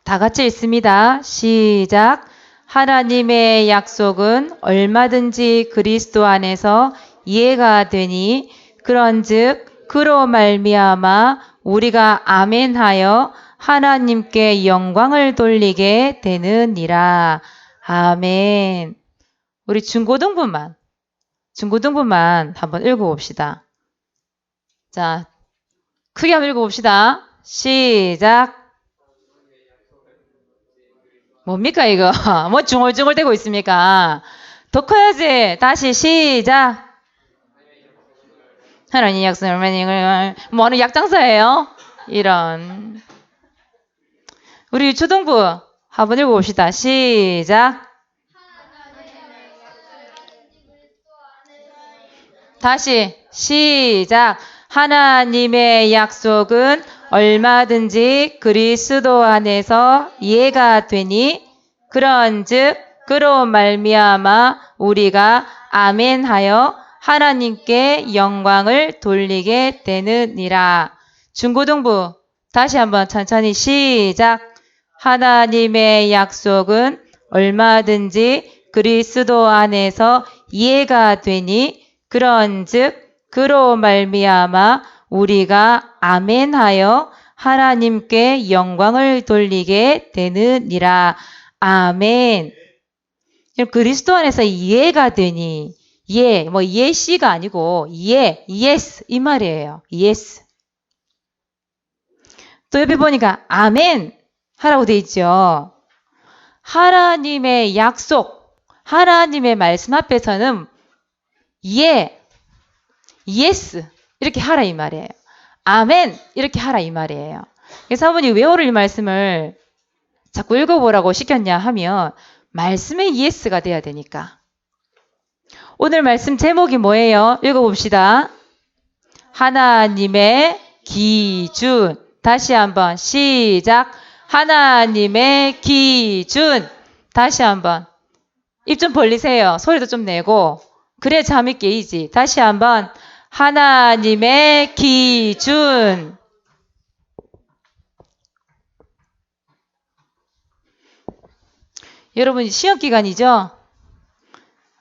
다 같이 읽습니다. 시작. 하나님의 약속은 얼마든지 그리스도 안에서 이해가 되니 그런즉 그로 말미암아 우리가 아멘하여 하나님께 영광을 돌리게 되느니라. 아멘. 우리 중고등부만 한번 읽어봅시다. 자, 크게 한번 읽어봅시다. 시작. 뭡니까 이거? 뭐 중얼중얼 대고 있습니까? 더 커야지. 다시 시작. 하나님 약속을 뭐는 약장사예요? 이런. 우리 초등부 한번 읽어봅시다. 시작. 다시 시작. 하나님의 약속은 얼마든지 그리스도 안에서 이해가 되니 그런즉 그로 말미암아 우리가 아멘하여 하나님께 영광을 돌리게 되느니라. 중고등부 다시 한번 천천히 시작. 하나님의 약속은 얼마든지 그리스도 안에서 이해가 되니 그런즉 그로 말미암아 우리가 아멘하여 하나님께 영광을 돌리게 되느니라. 아멘. 그리스도 안에서 이해가 되니 뭐 예시가 아니고 예스 이 말이에요. 예스. 또 옆에 보니까 아멘 하라고 돼 있죠. 하나님의 약속, 하나님의 말씀 앞에서는 예스 이렇게 하라 이 말이에요. 아멘 이렇게 하라 이 말이에요. 그래서 사모님 왜 오늘 이 말씀을 자꾸 읽어보라고 시켰냐 하면 말씀에 예스가 돼야 되니까. 오늘 말씀 제목이 뭐예요? 읽어봅시다. 하나님의 기준. 다시 한번 시작. 하나님의 기준. 다시 한번. 입 좀 벌리세요. 소리도 좀 내고. 그래 잠이 깨이지. 다시 한번. 하나님의 기준. 여러분 시험 기간이죠?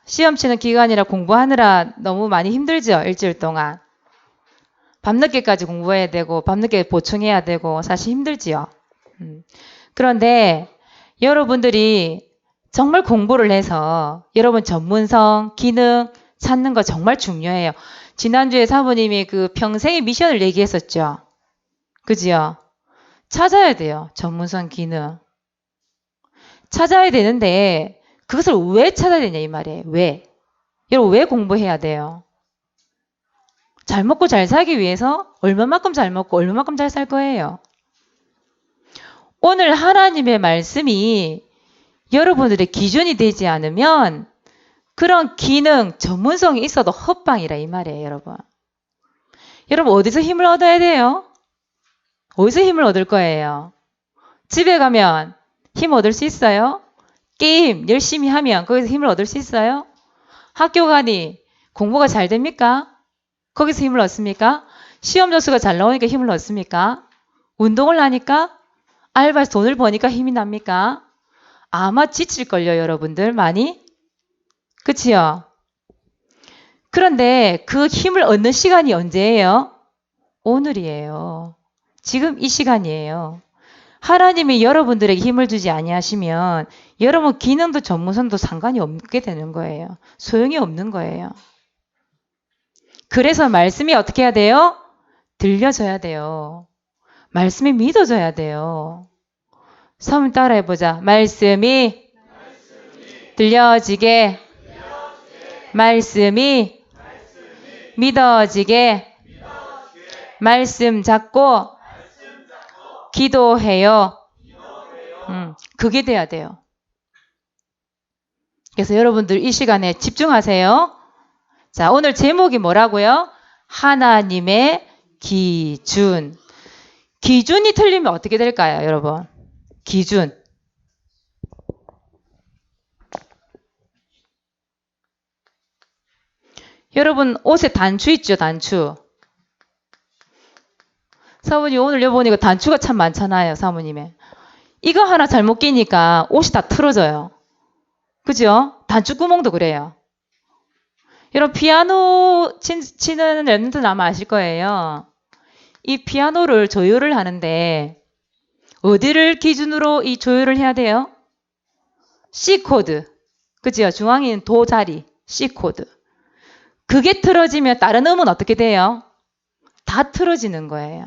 시험 치는 기간이라 공부하느라 너무 많이 힘들죠? 일주일 동안. 밤늦게까지 공부해야 되고 밤늦게 보충해야 되고 사실 힘들지요. 그런데 여러분들이 정말 공부를 해서 여러분 전문성, 기능 찾는 거 정말 중요해요. 지난주에 사모님이 그 평생의 미션을 얘기했었죠. 그지요? 찾아야 돼요. 전문성, 기능. 찾아야 되는데 그것을 왜 찾아야 되냐 이 말이에요. 왜? 여러분 왜 공부해야 돼요? 잘 먹고 잘 살기 위해서 얼마만큼 잘 먹고 얼마만큼 잘 살 거예요. 오늘 하나님의 말씀이 여러분들의 기준이 되지 않으면 그런 기능, 전문성이 있어도 헛방이라 이 말이에요. 여러분. 여러분 어디서 힘을 얻어야 돼요? 어디서 힘을 얻을 거예요? 집에 가면 힘 얻을 수 있어요? 게임 열심히 하면 거기서 힘을 얻을 수 있어요? 학교 가니 공부가 잘 됩니까? 거기서 힘을 얻습니까? 시험 점수가 잘 나오니까 힘을 얻습니까? 운동을 하니까? 알바에서 돈을 버니까 힘이 납니까? 아마 지칠걸요, 여러분들 많이? 그치요? 그런데 그 힘을 얻는 시간이 언제예요? 오늘이에요. 지금 이 시간이에요. 하나님이 여러분들에게 힘을 주지 아니하시면 여러분 기능도 전문성도 상관이 없게 되는 거예요. 소용이 없는 거예요. 그래서 말씀이 어떻게 해야 돼요? 들려줘야 돼요. 말씀이 믿어져야 돼요. 사모님 따라해보자. 말씀이 들려지게, 말씀이 믿어지게, 말씀 잡고 기도해요. 그게 돼야 돼요. 그래서 여러분들 이 시간에 집중하세요. 자, 오늘 제목이 뭐라고요? 하나님의 기준. 기준이 틀리면 어떻게 될까요, 여러분? 기준. 여러분 옷에 단추 있죠, 단추. 사모님 오늘 여보니까 단추가 참 많잖아요, 사모님의. 이거 하나 잘못 끼니까 옷이 다 틀어져요. 그죠? 단추구멍도 그래요. 여러분 피아노 치는 랩런트는 아마 아실 거예요. 이 피아노를 조율을 하는데 어디를 기준으로 이 조율을 해야 돼요? C 코드. 그죠? 중앙인 도 자리 C 코드. 그게 틀어지면 다른 음은 어떻게 돼요? 다 틀어지는 거예요.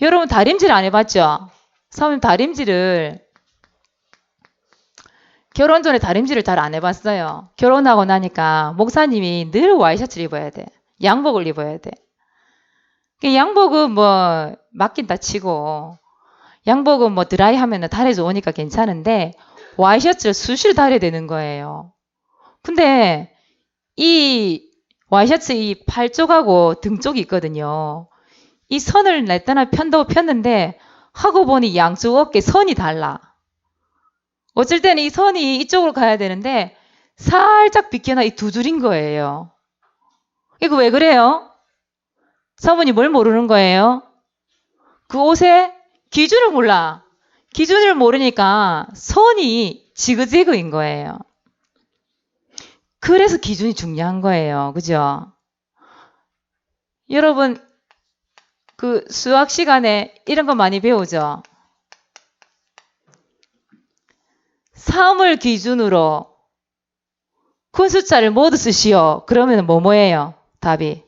여러분 다림질 안 해봤죠? 사모님 다림질을 결혼 전에 다림질을 잘 안 해봤어요. 결혼하고 나니까 목사님이 늘 와이셔츠를 입어야 돼. 양복을 입어야 돼. 양복은 뭐 맡긴다 치고 양복은 뭐 드라이 하면은 달에서 오니까 괜찮은데 와이셔츠를 수시로 달아야 되는 거예요. 근데 이 와이셔츠 이 팔 쪽하고 등 쪽이 있거든요. 이 선을 냈다나 편다고 폈는데 하고 보니 양쪽 어깨 선이 달라. 어쩔 때는 이 선이 이쪽으로 가야 되는데 살짝 비켜나 이 두 줄인 거예요. 이거 왜 그래요? 사모님 뭘 모르는 거예요? 그 옷의 기준을 몰라. 기준을 모르니까 선이 지그재그인 거예요. 그래서 기준이 중요한 거예요. 그죠? 여러분 그 수학 시간에 이런 거 많이 배우죠? 3을 기준으로 큰 숫자를 모두 쓰시오. 그러면 뭐예요? 답이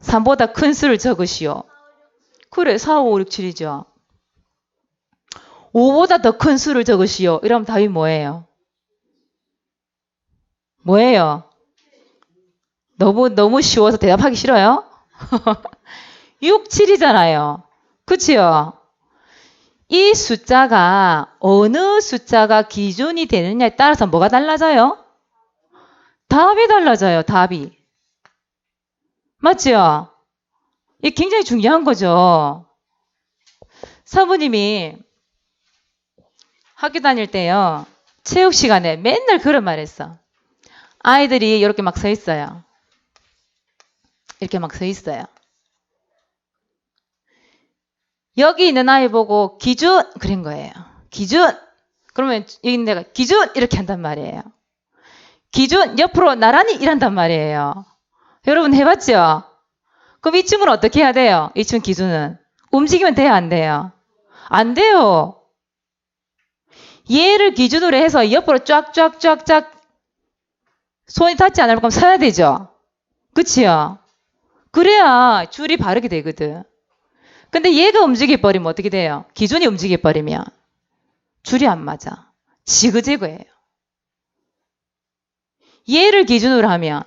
3보다 큰 수를 적으시오. 그래 4, 5, 6, 7이죠. 5보다 더 큰 수를 적으시오. 이러면 답이 뭐예요? 뭐예요? 너무 쉬워서 대답하기 싫어요? 6, 7이잖아요. 그치요? 이 숫자가 어느 숫자가 기준이 되느냐에 따라서 뭐가 달라져요? 답이 달라져요. 답이. 맞죠? 이게 굉장히 중요한 거죠. 사부님이 학교 다닐 때요. 체육 시간에 맨날 그런 말 했어. 아이들이 이렇게 막 서 있어요. 이렇게 막 서 있어요. 여기 있는 아이 보고 기준 그런 거예요. 기준. 그러면 여기 있는 애가 기준 이렇게 한단 말이에요. 기준 옆으로 나란히 일한단 말이에요. 여러분 해봤죠? 그럼 이 친구는 어떻게 해야 돼요? 이 친구 기준은 움직이면 돼요, 안 돼요? 안 돼요. 얘를 기준으로 해서 옆으로 쫙쫙쫙쫙 손이 닿지 않을 거면 서야 되죠. 그치요? 그래야 줄이 바르게 되거든. 근데 얘가 움직여버리면 어떻게 돼요? 기준이 움직여버리면 줄이 안 맞아. 지그재그예요. 얘를 기준으로 하면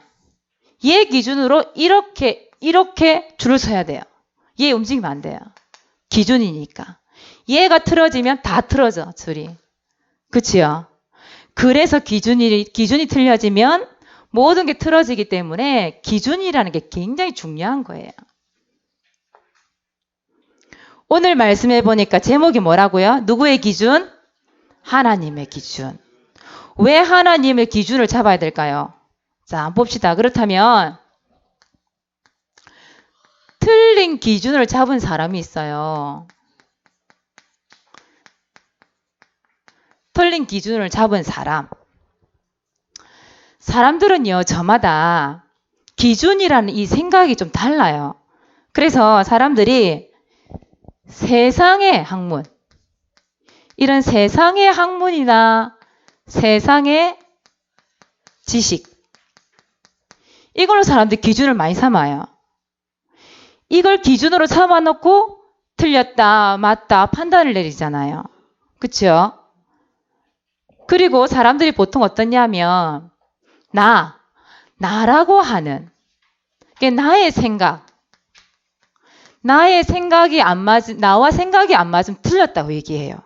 얘 기준으로 이렇게 줄을 서야 돼요. 얘 움직이면 안 돼요. 기준이니까. 얘가 틀어지면 다 틀어져, 줄이. 그치요? 그래서 기준이 틀려지면 모든 게 틀어지기 때문에 기준이라는 게 굉장히 중요한 거예요. 오늘 말씀해 보니까 제목이 뭐라고요? 누구의 기준? 하나님의 기준. 왜 하나님의 기준을 잡아야 될까요? 자, 한번 봅시다. 그렇다면 틀린 기준을 잡은 사람이 있어요. 틀린 기준을 잡은 사람. 사람들은요, 저마다 기준이라는 이 생각이 좀 달라요. 그래서 사람들이 세상의 학문, 이런 세상의 학문이나 세상의 지식, 이걸로 사람들이 기준을 많이 삼아요. 이걸 기준으로 삼아놓고 틀렸다, 맞다 판단을 내리잖아요. 그쵸? 그리고 사람들이 보통 어떠냐면 나라고 하는 나의 생각, 나와 생각이 안 맞으면 틀렸다고 얘기해요.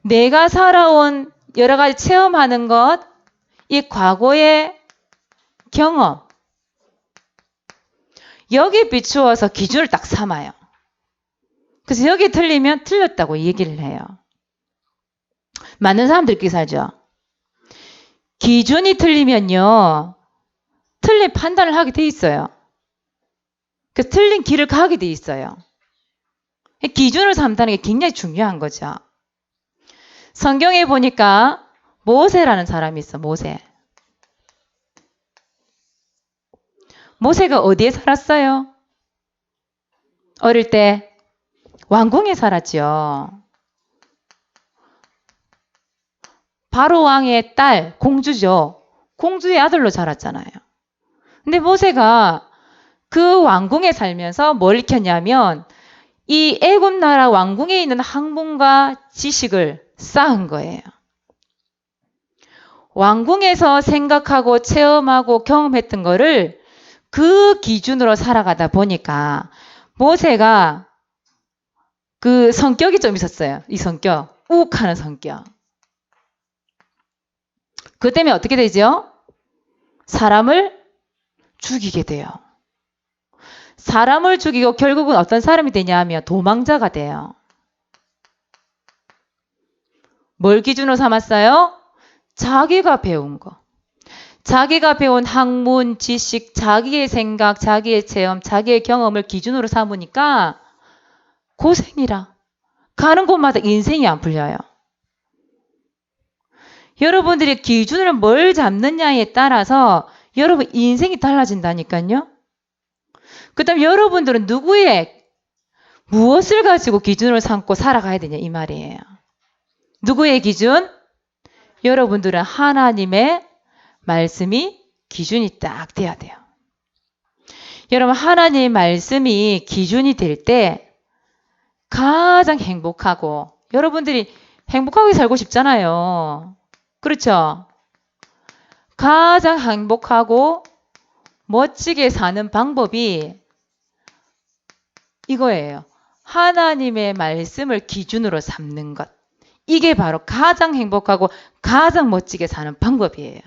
내가 살아온 여러 가지 체험하는 것, 이 과거의 경험, 여기에 비추어서 기준을 딱 삼아요. 그래서 여기 틀리면 틀렸다고 얘기를 해요. 많은 사람들끼리 살죠. 기준이 틀리면요, 틀린 판단을 하게 돼 있어요. 그래서 틀린 길을 가게 돼 있어요. 기준을 삼다는 게 굉장히 중요한 거죠. 성경에 보니까 모세라는 사람이 있어. 모세가 어디에 살았어요? 어릴 때 왕궁에 살았죠. 바로 왕의 딸, 공주죠. 공주의 아들로 자랐잖아요. 근데 모세가 그 왕궁에 살면서 뭘 익혔냐면 이 애굽 나라 왕궁에 있는 학문과 지식을 쌓은 거예요. 왕궁에서 생각하고 체험하고 경험했던 거를 그 기준으로 살아가다 보니까 모세가 그 성격이 좀 있었어요. 이 성격, 우욱하는 성격. 그 때문에 어떻게 되죠? 사람을 죽이게 돼요. 사람을 죽이고 결국은 어떤 사람이 되냐 하면 도망자가 돼요. 뭘 기준으로 삼았어요? 자기가 배운 거. 자기가 배운 학문, 지식, 자기의 생각, 자기의 체험, 자기의 경험을 기준으로 삼으니까 고생이라. 가는 곳마다 인생이 안 풀려요. 여러분들이 기준을 뭘 잡느냐에 따라서 여러분 인생이 달라진다니까요. 그 다음에 여러분들은 무엇을 가지고 기준을 삼고 살아가야 되냐 이 말이에요. 누구의 기준? 여러분들은 하나님의 말씀이 기준이 딱 돼야 돼요. 여러분 하나님의 말씀이 기준이 될 때 가장 행복하고 여러분들이 행복하게 살고 싶잖아요. 그렇죠? 가장 행복하고 멋지게 사는 방법이 이거예요. 하나님의 말씀을 기준으로 삼는 것. 이게 바로 가장 행복하고 가장 멋지게 사는 방법이에요.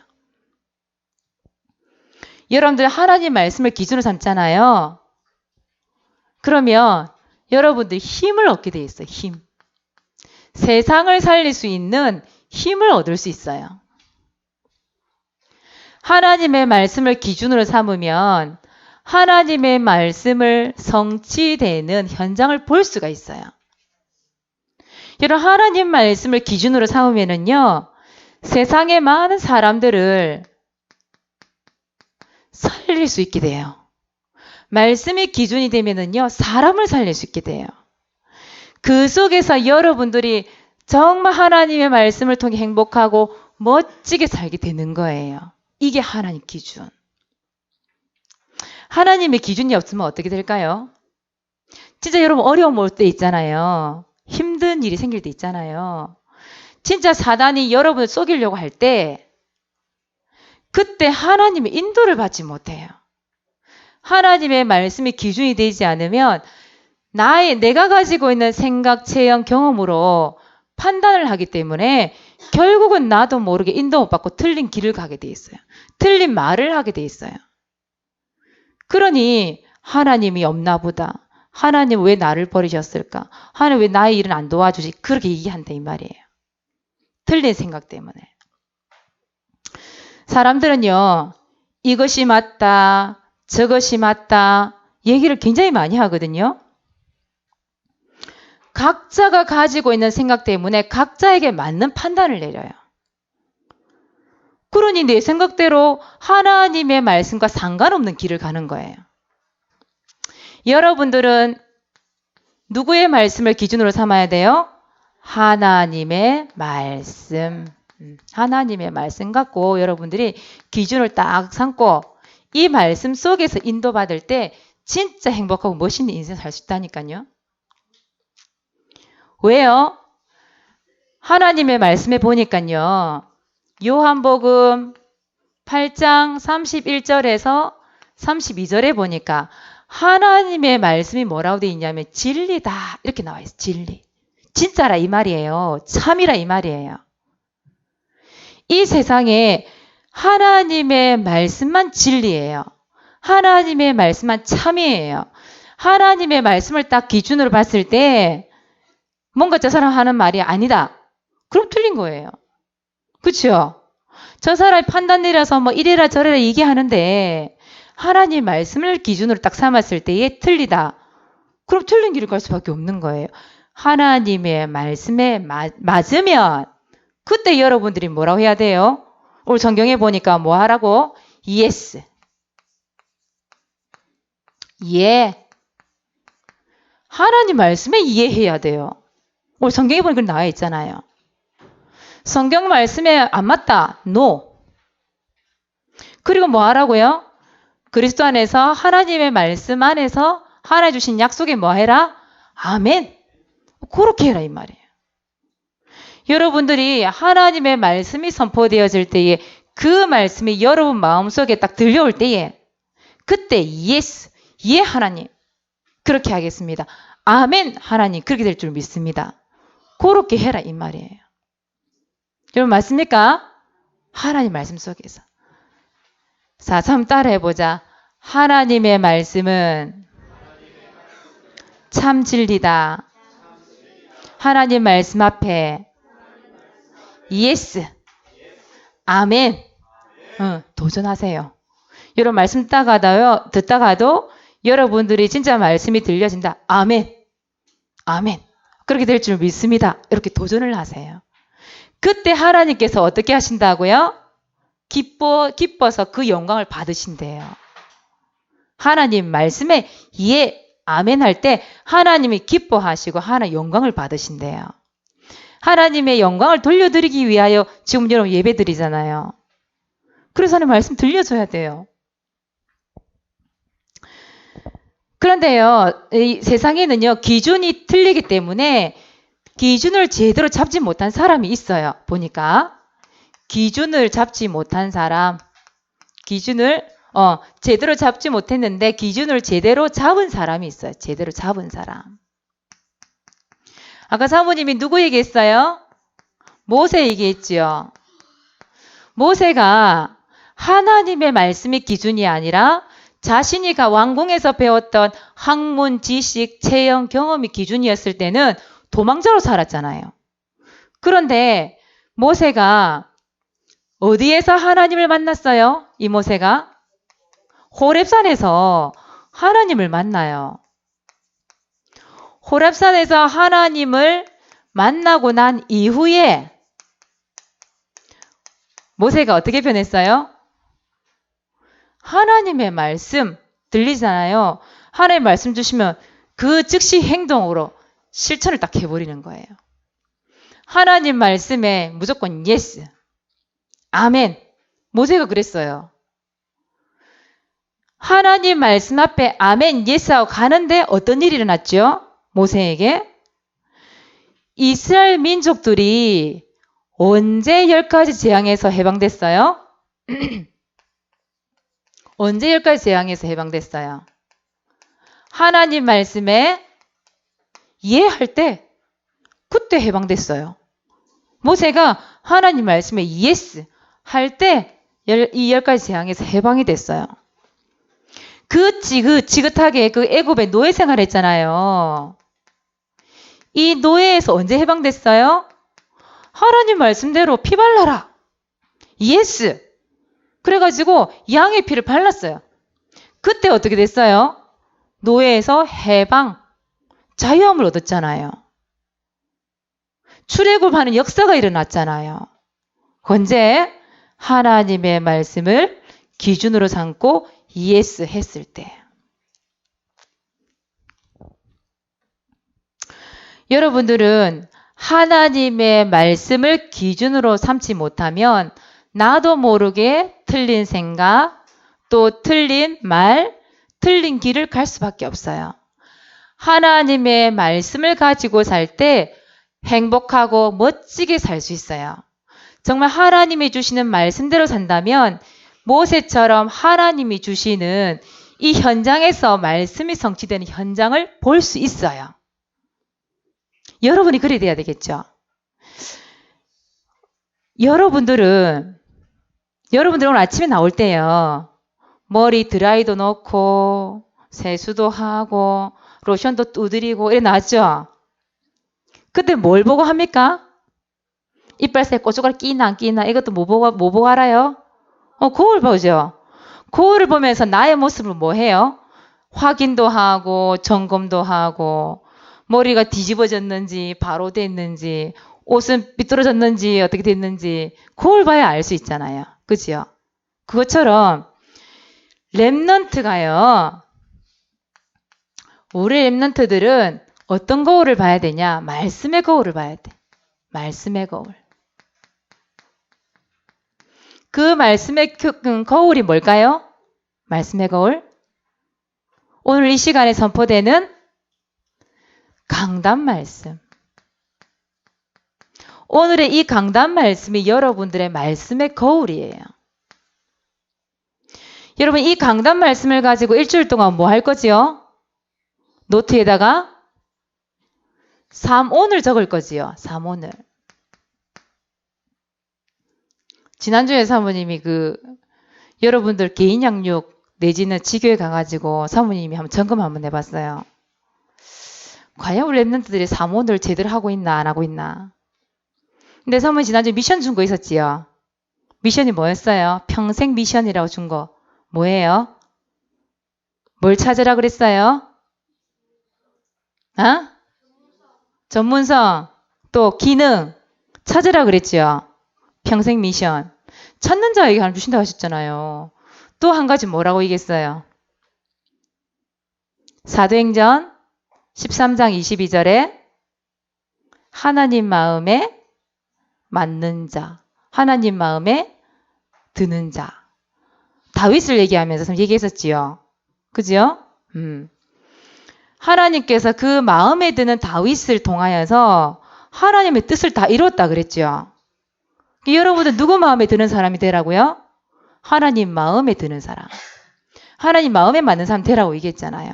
여러분들 하나님 말씀을 기준으로 삼잖아요. 그러면 여러분들 힘을 얻게 돼 있어요. 힘. 세상을 살릴 수 있는 힘을 얻을 수 있어요. 하나님의 말씀을 기준으로 삼으면 하나님의 말씀을 성취되는 현장을 볼 수가 있어요. 여러분 하나님 말씀을 기준으로 삼으면은요. 세상의 많은 사람들을 살릴 수 있게 돼요. 말씀이 기준이 되면은요. 사람을 살릴 수 있게 돼요. 그 속에서 여러분들이 정말 하나님의 말씀을 통해 행복하고 멋지게 살게 되는 거예요. 이게 하나님 기준. 하나님의 기준이 없으면 어떻게 될까요? 진짜 여러분 어려움 올 때 있잖아요. 힘든 일이 생길 때 있잖아요. 진짜 사단이 여러분을 속이려고 할 때 그때 하나님의 인도를 받지 못해요. 하나님의 말씀이 기준이 되지 않으면 내가 가지고 있는 생각, 체험, 경험으로 판단을 하기 때문에 결국은 나도 모르게 인도 못 받고 틀린 길을 가게 돼 있어요. 틀린 말을 하게 돼 있어요. 그러니 하나님이 없나 보다. 하나님 왜 나를 버리셨을까? 하나님 왜 나의 일은 안 도와주지? 그렇게 얘기한다 이 말이에요. 틀린 생각 때문에. 사람들은요. 이것이 맞다. 저것이 맞다. 얘기를 굉장히 많이 하거든요. 각자가 가지고 있는 생각 때문에 각자에게 맞는 판단을 내려요. 그러니 내 생각대로 하나님의 말씀과 상관없는 길을 가는 거예요. 여러분들은 누구의 말씀을 기준으로 삼아야 돼요? 하나님의 말씀. 하나님의 말씀 갖고 여러분들이 기준을 딱 삼고 이 말씀 속에서 인도받을 때 진짜 행복하고 멋있는 인생 살 수 있다니까요. 왜요? 하나님의 말씀에 보니까요. 요한복음 8장 31절에서 32절에 보니까 하나님의 말씀이 뭐라고 되어 있냐면 진리다 이렇게 나와 있어요. 진리. 진짜라 이 말이에요. 참이라 이 말이에요. 이 세상에 하나님의 말씀만 진리예요. 하나님의 말씀만 참이에요. 하나님의 말씀을 딱 기준으로 봤을 때 뭔가 저 사람 하는 말이 아니다. 그럼 틀린 거예요. 그렇죠? 저 사람이 판단 내려서 뭐 이래라 저래라 얘기하는데 하나님 말씀을 기준으로 딱 삼았을 때에 틀리다. 그럼 틀린 길을 갈 수밖에 없는 거예요. 하나님의 말씀에 맞으면 그때 여러분들이 뭐라고 해야 돼요? 오늘 성경에 보니까 뭐 하라고? Yes. 예. 하나님 말씀에 이해해야 돼요. 오늘 성경에 보니까 나와 있잖아요. 성경 말씀에 안 맞다. No. 그리고 뭐 하라고요? 그리스도 안에서 하나님의 말씀 안에서 하나님 주신 약속에 뭐 해라? 아멘. 그렇게 해라 이 말이에요. 여러분들이 하나님의 말씀이 선포되어질 때에 그 말씀이 여러분 마음속에 딱 들려올 때에 그때 yes, 예 하나님 그렇게 하겠습니다. 아멘 하나님 그렇게 될 줄 믿습니다. 그렇게 해라 이 말이에요. 여러분 맞습니까? 하나님 말씀 속에서. 자, 한번 따라해보자. 하나님의 말씀은 참 진리다. 하나님 말씀 앞에 예스, 아멘. 도전하세요. 여러분 말씀 듣다가도 여러분들이 진짜 말씀이 들려진다. 아멘, 아멘. 그렇게 될 줄 믿습니다. 이렇게 도전을 하세요. 그때 하나님께서 어떻게 하신다고요? 기뻐서 그 영광을 받으신대요. 하나님 말씀에 예, 아멘 할 때 하나님이 기뻐하시고 하나님 영광을 받으신대요. 하나님의 영광을 돌려드리기 위하여 지금 여러분 예배 드리잖아요. 그래서 하나님 말씀 들려줘야 돼요. 그런데요, 이 세상에는요, 기준이 틀리기 때문에 기준을 제대로 잡지 못한 사람이 있어요. 보니까. 기준을 잡지 못한 사람, 기준을 제대로 잡지 못했는데 기준을 제대로 잡은 사람이 있어요. 제대로 잡은 사람. 아까 사모님이 누구 얘기했어요? 모세 얘기했지요. 모세가 하나님의 말씀이 기준이 아니라 자신이 왕궁에서 배웠던 학문, 지식, 체험, 경험이 기준이었을 때는 도망자로 살았잖아요. 그런데 모세가 어디에서 하나님을 만났어요? 이 모세가? 호렙산에서 하나님을 만나요. 호렙산에서 하나님을 만나고 난 이후에 모세가 어떻게 변했어요? 하나님의 말씀 들리잖아요. 하나님의 말씀 주시면 그 즉시 행동으로 실천을 딱 해버리는 거예요. 하나님 말씀에 무조건 예스, 아멘. 모세가 그랬어요. 하나님 말씀 앞에 아멘, 예스하고 가는데 어떤 일이 일어났죠? 모세에게. 이스라엘 민족들이 언제 10가지 재앙에서 해방됐어요? 언제 10가지 재앙에서 해방됐어요? 하나님 말씀에 이해할 때 그때 해방됐어요. 모세가 하나님 말씀에 예스 할 때 이 10가지 재앙에서 해방이 됐어요. 지긋하게 그 애굽에 노예 생활했잖아요. 이 노예에서 언제 해방됐어요? 하나님 말씀대로 피 발라라. 예스. 그래가지고 양의 피를 발랐어요. 그때 어떻게 됐어요? 노예에서 해방, 자유함을 얻었잖아요. 출애굽하는 역사가 일어났잖아요. 언제? 하나님의 말씀을 기준으로 삼고 예스 했을 때. 여러분들은 하나님의 말씀을 기준으로 삼지 못하면 나도 모르게 틀린 생각, 또 틀린 말, 틀린 길을 갈 수밖에 없어요. 하나님의 말씀을 가지고 살 때 행복하고 멋지게 살 수 있어요. 정말 하나님이 주시는 말씀대로 산다면 모세처럼 하나님이 주시는 이 현장에서 말씀이 성취되는 현장을 볼 수 있어요. 여러분이 그래야 돼야 되겠죠. 여러분들은 오늘 아침에 나올 때요. 머리 드라이도 넣고 세수도 하고 로션도 두드리고 이래 나왔죠. 그때 뭘 보고 합니까? 이빨새 고춧가루 끼나 안 끼나 이것도 뭐 보고 알아요? 거울 보죠. 거울을 보면서 나의 모습을 뭐 해요? 확인도 하고 점검도 하고 머리가 뒤집어졌는지 바로 됐는지 옷은 삐뚤어졌는지 어떻게 됐는지 그걸 봐야 알 수 있잖아요. 그죠? 그것처럼 랩넌트가요. 우리 랩넌트들은 어떤 거울을 봐야 되냐? 말씀의 거울을 봐야 돼. 말씀의 거울. 그 말씀의 거울이 뭘까요? 말씀의 거울? 오늘 이 시간에 선포되는 강단 말씀. 오늘의 이 강단 말씀이 여러분들의 말씀의 거울이에요. 여러분 이 강단 말씀을 가지고 일주일 동안 뭐 할 거지요? 노트에다가 삼오늘 적을 거지요. 삼오늘. 지난주에 사모님이 여러분들 개인 양육 내지는 지교에 가가지고 사모님이 한번 점검 한번 해봤어요. 과연 우리 랩런트들이 삼오늘 제대로 하고 있나 안 하고 있나. 근데 사모님 지난주에 미션 준 거 있었지요. 미션이 뭐였어요? 평생 미션이라고 준 거. 뭐예요? 뭘 찾으라 그랬어요? 전문성, 또 기능 찾으라 그랬죠. 평생 미션. 찾는 자에게 하나님 주신다고 하셨잖아요. 또 한 가지 뭐라고 얘기했어요? 사도행전 13장 22절에 하나님 마음에 맞는 자, 하나님 마음에 드는 자. 다윗을 얘기하면서 얘기했었지요. 그죠? 하나님께서 그 마음에 드는 다윗을 통하여서 하나님의 뜻을 다 이뤘다 그랬죠. 여러분들 누구 마음에 드는 사람이 되라고요? 하나님 마음에 드는 사람. 하나님 마음에 맞는 사람 되라고 얘기했잖아요.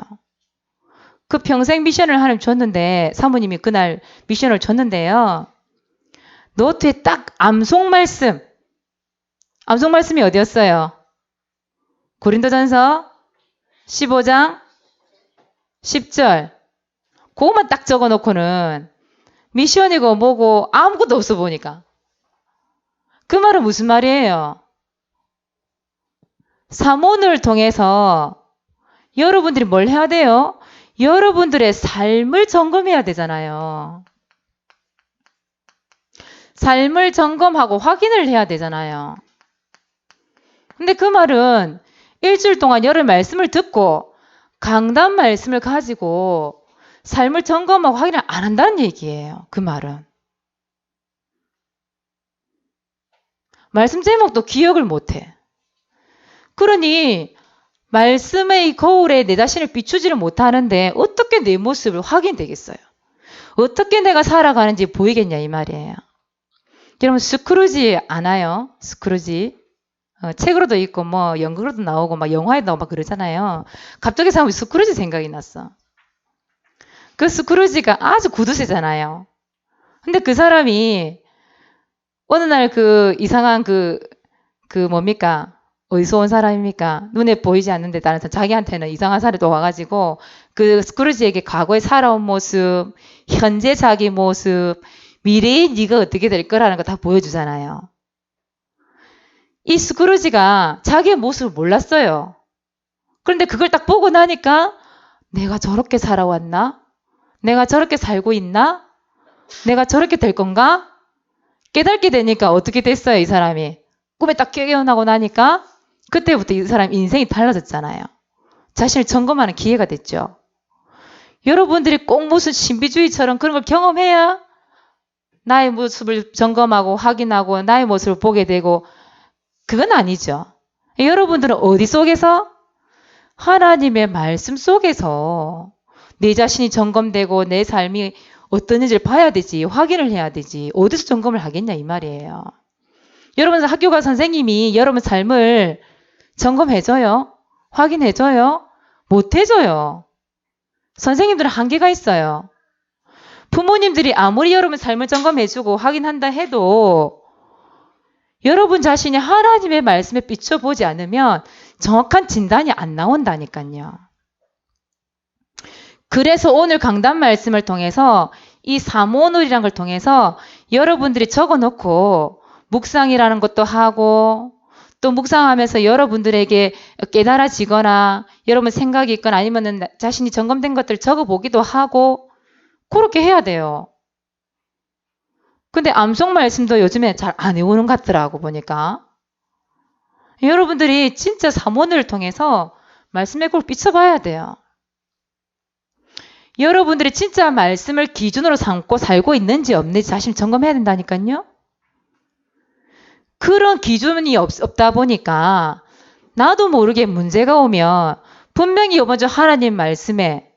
그 평생 미션을 하나님 줬는데 사모님이 그날 미션을 줬는데요. 노트에 딱 암송 말씀이 어디였어요? 고린도전서 15장 10절. 그것만 딱 적어놓고는 미션이고 뭐고 아무것도 없어 보니까. 그 말은 무슨 말이에요? 삼오늘을 통해서 여러분들이 뭘 해야 돼요? 여러분들의 삶을 점검해야 되잖아요. 삶을 점검하고 확인을 해야 되잖아요. 근데 그 말은 일주일 동안 여러 말씀을 듣고 강단 말씀을 가지고 삶을 점검하고 확인을 안 한다는 얘기예요. 그 말은. 말씀 제목도 기억을 못해. 그러니 말씀의 거울에 내 자신을 비추지를 못하는데 어떻게 내 모습을 확인되겠어요? 어떻게 내가 살아가는지 보이겠냐 이 말이에요. 여러분 스크루지 아나요? 스크루지. 책으로도 있고 뭐 연극으로도 나오고 막 영화에도 나오고 막 그러잖아요. 갑자기 사람이 스크루지 생각이 났어. 그 스크루지가 아주 구두쇠잖아요. 근데 그 사람이 어느 날 이상한 뭡니까? 어디서 온 사람입니까? 눈에 보이지 않는데 다른 사람, 자기한테는 이상한 사람이 또 와가지고 그 스크루지에게 과거에 살아온 모습, 현재 자기 모습, 미래의 네가 어떻게 될 거라는 거 다 보여주잖아요. 이 스크루지가 자기의 모습을 몰랐어요. 그런데 그걸 딱 보고 나니까 내가 저렇게 살아왔나? 내가 저렇게 살고 있나? 내가 저렇게 될 건가? 깨닫게 되니까 어떻게 됐어요, 이 사람이? 꿈에 딱 깨어나고 나니까 그때부터 이 사람 인생이 달라졌잖아요. 자신을 점검하는 기회가 됐죠. 여러분들이 꼭 무슨 신비주의처럼 그런 걸 경험해야 나의 모습을 점검하고 확인하고 나의 모습을 보게 되고 그건 아니죠. 여러분들은 어디 속에서? 하나님의 말씀 속에서 내 자신이 점검되고 내 삶이 어떤지를 봐야 되지, 확인을 해야 되지. 어디서 점검을 하겠냐 이 말이에요. 여러분 학교 가 선생님이 여러분 삶을 점검해줘요? 확인해줘요? 못해줘요. 선생님들은 한계가 있어요. 부모님들이 아무리 여러분 삶을 점검해주고 확인한다 해도 여러분 자신이 하나님의 말씀에 비춰보지 않으면 정확한 진단이 안 나온다니까요. 그래서 오늘 강단 말씀을 통해서 이 삼오늘이라는 걸 통해서 여러분들이 적어놓고 묵상이라는 것도 하고 또 묵상하면서 여러분들에게 깨달아지거나 여러분 생각이 있거나 아니면은 자신이 점검된 것들 적어보기도 하고 그렇게 해야 돼요. 근데 암송 말씀도 요즘에 잘 안 해오는 것 같더라고 보니까. 여러분들이 진짜 삼원을 통해서 말씀의 꼴 비춰봐야 돼요. 여러분들이 진짜 말씀을 기준으로 삼고 살고 있는지 없는지 자신 점검해야 된다니까요. 그런 기준이 없다 보니까 나도 모르게 문제가 오면 분명히 이번 주 하나님 말씀에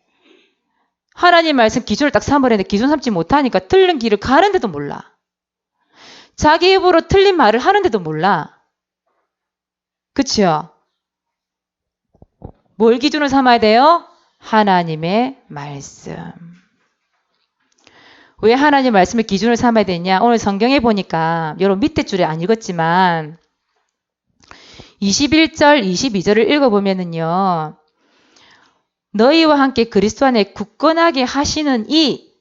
하나님 말씀 기준을 딱 삼으려는데 기준 삼지 못하니까 틀린 길을 가는데도 몰라. 자기 입으로 틀린 말을 하는데도 몰라. 그치요? 뭘 기준으로 삼아야 돼요? 하나님의 말씀. 왜 하나님 말씀을 기준으로 삼아야 되냐? 오늘 성경에 보니까 여러분 밑에 줄에 안 읽었지만 21절, 22절을 읽어보면은요. 너희와 함께 그리스도 안에 굳건하게 하시는 이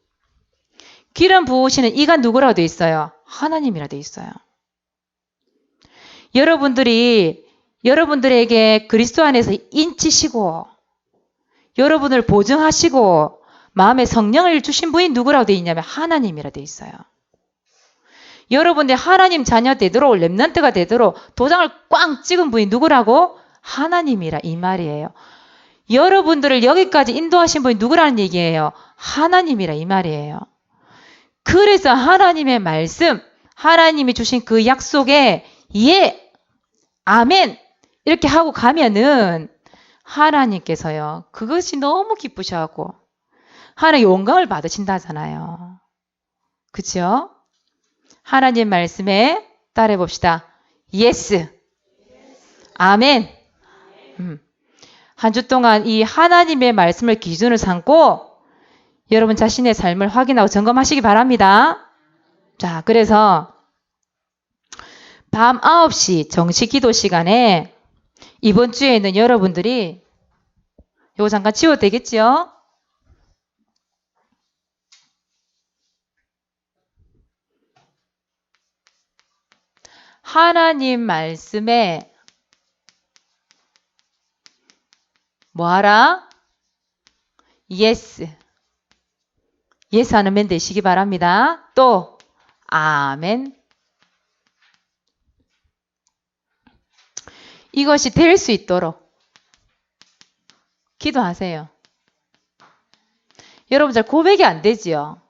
기름 부으시는 이가 누구라고 돼 있어요? 하나님이라 돼 있어요. 여러분들에게 그리스도 안에서 인치시고 여러분을 보증하시고 마음에 성령을 주신 분이 누구라고 돼 있냐면 하나님이라 돼 있어요. 여러분들 하나님 자녀 되도록 렘넌트가 되도록 도장을 꽝 찍은 분이 누구라고? 하나님이라 이 말이에요. 여러분들을 여기까지 인도하신 분이 누구라는 얘기예요? 하나님이라 이 말이에요. 그래서 하나님의 말씀, 하나님이 주신 그 약속에 예, 아멘 이렇게 하고 가면은 하나님께서요. 그것이 너무 기쁘셔갖고 하나님 영광을 받으신다잖아요. 그죠? 하나님 말씀에 따라해 봅시다. 예스. 아멘. 한 주 동안 이 하나님의 말씀을 기준으로 삼고 여러분 자신의 삶을 확인하고 점검하시기 바랍니다. 자, 그래서 밤 9시 정시 기도 시간에 이번 주에는 여러분들이 이거 잠깐 치워도 되겠지요? 하나님 말씀에 뭐하라? 예스. 예스 하는 면 되시기 바랍니다. 또 아멘. 이것이 될 수 있도록 기도하세요. 여러분 잘 고백이 안 되지요?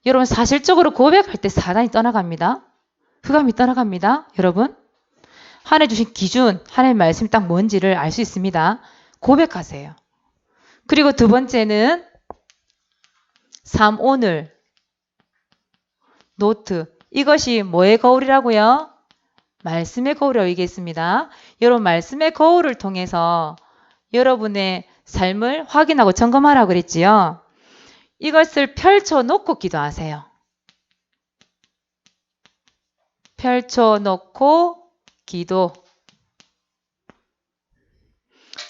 여러분 사실적으로 고백할 때 사단이 떠나갑니다. 흑암이 떠나갑니다. 여러분 하나님 주신 기준, 하나님의 말씀이 딱 뭔지를 알 수 있습니다. 고백하세요. 그리고 두 번째는 오늘 노트. 이것이 뭐의 거울이라고요? 말씀의 거울이라고 얘기했습니다. 여러분 말씀의 거울을 통해서 여러분의 삶을 확인하고 점검하라고 그랬지요. 이것을 펼쳐놓고 기도하세요. 펼쳐놓고 기도.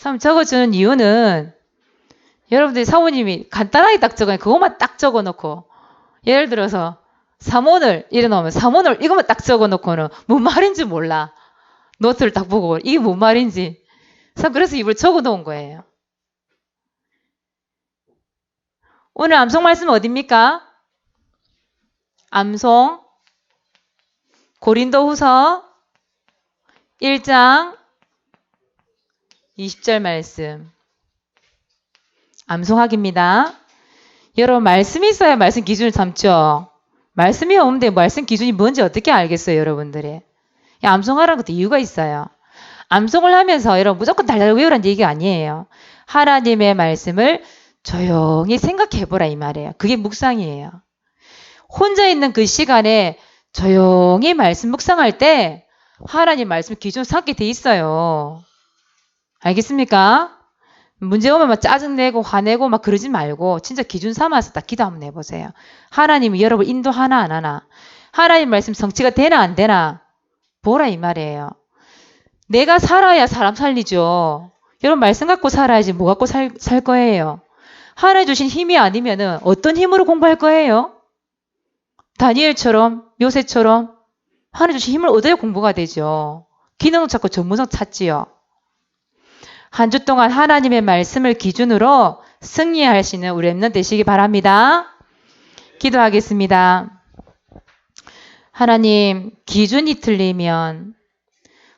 참 적어주는 이유는 여러분들이 사모님이 간단하게 딱 적어요. 그것만 딱 적어놓고 예를 들어서 삼원을 이래놓으면 삼원을 이것만 딱 적어놓고는 뭔 말인지 몰라. 노트를 딱 보고 이게 뭔 말인지. 그래서 입을 적어놓은 거예요. 오늘 암송 말씀 어딥니까? 암송 고린도후서 1장 20절 말씀. 암송하기입니다. 여러분 말씀이 있어야 말씀 기준을 삼죠. 말씀이 없는데 말씀 기준이 뭔지 어떻게 알겠어요, 여러분들이. 암송하라는 것도 이유가 있어요. 암송을 하면서 여러분 무조건 달달 외우라는 얘기가 아니에요. 하나님의 말씀을 조용히 생각해보라 이 말이에요. 그게 묵상이에요. 혼자 있는 그 시간에 조용히 말씀 묵상할 때 하나님 말씀 기준 삼게 돼 있어요. 알겠습니까? 문제 오면 막 짜증내고 화내고 막 그러지 말고 진짜 기준 삼아서 딱 기도 한번 해보세요. 하나님이 여러분 인도하나 안 하나? 하나님 말씀 성취가 되나 안 되나? 보라 이 말이에요. 내가 살아야 사람 살리죠. 여러분 말씀 갖고 살아야지 뭐 갖고 살 거예요. 하나님 주신 힘이 아니면은 어떤 힘으로 공부할 거예요? 다니엘처럼 요새처럼 하나님 주신 힘을 얻어야 공부가 되죠. 기능 찾고 전문성 찾지요. 한 주 동안 하나님의 말씀을 기준으로 승리하시는 우리 랩넌트 되시기 바랍니다. 기도하겠습니다. 하나님, 기준이 틀리면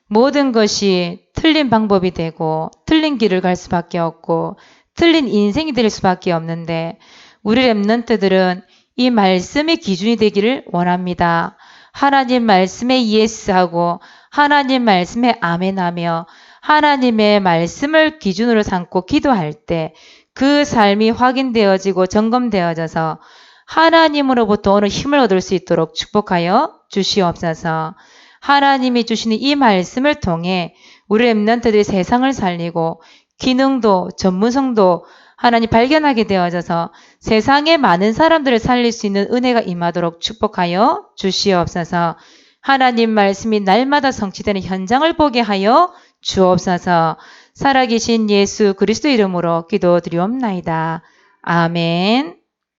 모든 것이 틀린 방법이 되고 틀린 길을 갈 수밖에 없고 틀린 인생이 될 수밖에 없는데 우리 랩넌트들은 이 말씀의 기준이 되기를 원합니다. 하나님 말씀에 예스하고 하나님 말씀에 아멘하며 하나님의 말씀을 기준으로 삼고 기도할 때 그 삶이 확인되어지고 점검되어져서 하나님으로부터 오늘 힘을 얻을 수 있도록 축복하여 주시옵소서. 하나님이 주시는 이 말씀을 통해 우리 랩넌트들이 세상을 살리고 기능도 전문성도 하나님 발견하게 되어져서 세상의 많은 사람들을 살릴 수 있는 은혜가 임하도록 축복하여 주시옵소서. 하나님 말씀이 날마다 성취되는 현장을 보게 하여 주옵소서. 살아계신 예수 그리스도 이름으로 기도드리옵나이다. 아멘.